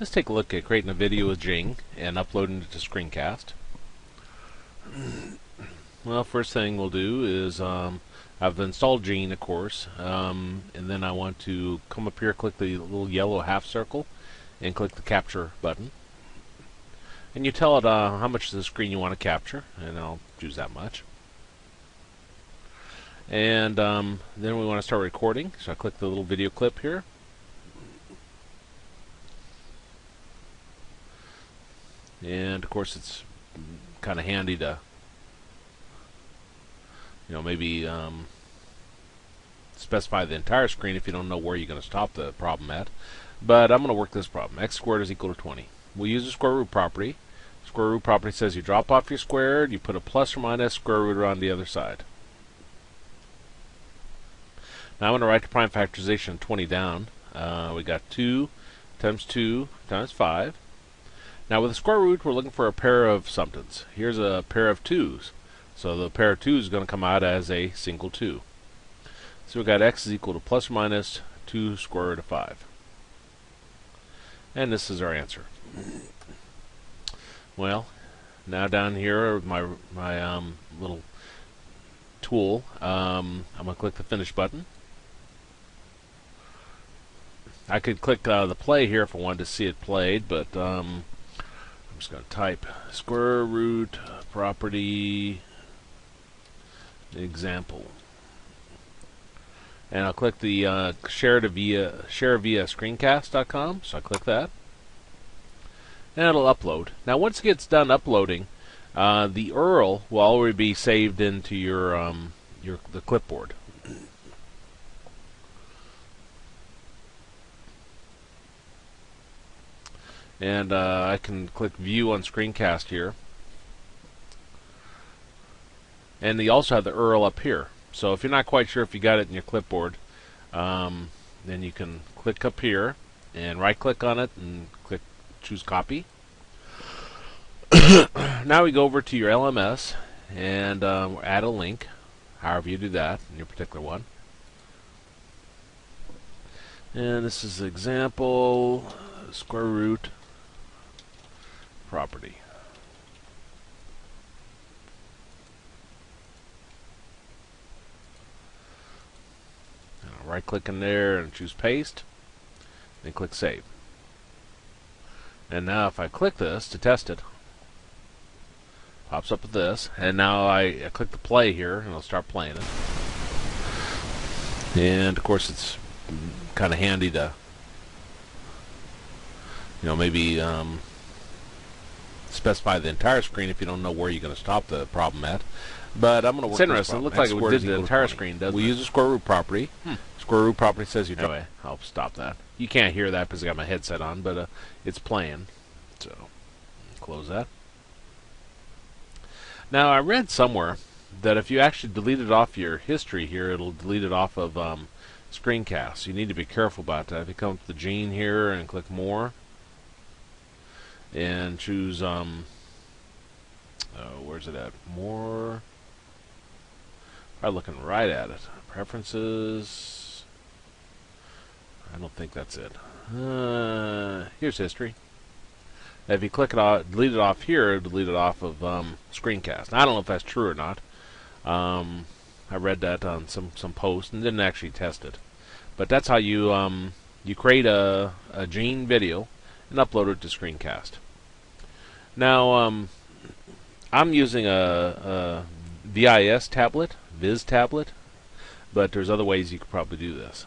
Let's take a look at creating a video with Jing and uploading it to ScreenCast. Well, first thing we'll do is I've installed Jing, of course, and then I want to come up here, click the little yellow half circle, and click the capture button. And you tell it how much of the screen you want to capture, and I'll choose that much. And then we want to start recording, so I click the little video clip here. And of course it's kind of handy to, maybe specify the entire screen if you don't know where you're going to stop the problem at. But I'm going to work this problem. X squared is equal to 20. We'll use the square root property. Square root property says you drop off your squared, you put a plus or minus square root around the other side. Now I'm going to write the prime factorization 20 down. We got 2 times 2 times 5. Now with the square root, we're looking for a pair of somethings. Here's a pair of 2's. So the pair of 2's is going to come out as a single 2. So we've got x is equal to plus or minus 2 square root of 5. And this is our answer. Well, now down here with my little tool, I'm going to click the finish button. I could click the play here if I wanted to see it played, but I'm just going to type square root property example, and I'll click the share via ScreenCast.com. So I click that, and it'll upload. Now once it gets done uploading, the URL will already be saved into the clipboard. And I can click View on ScreenCast here. And you also have the URL up here. So if you're not quite sure if you got it in your clipboard, then you can click up here and right-click on it and choose Copy. Now we go over to your LMS and add a link, however you do that in your particular one. And this is example square root property. And I'll right click in there and choose paste, then click save. And now if I click this to test it, pops up with this, and now I click the play here and it'll start playing it. And of course it's kind of handy to maybe specify the entire screen if you don't know where you're going to stop the problem at. But I'm going to work. It's interesting. It looks like it did the entire screen, doesn't it? We use the square root property. Square root property says you drop. Anyway, I'll stop that. You can't hear that because I got my headset on, but it's playing. So close that. Now I read somewhere that if you actually delete it off your history here, it'll delete it off of ScreenCast. So you need to be careful about that. If you come to the Jing here and click More, and choose where's it at? More. I'm looking right at it. Preferences. I don't think that's it. Here's history. If you click it off, delete it off here, it'll delete it off of ScreenCast. Now, I don't know if that's true or not. I read that on some post and didn't actually test it. But that's how you you create a Jing video and upload it to ScreenCast. Now, I'm using a VisTablet, but there's other ways you could probably do this.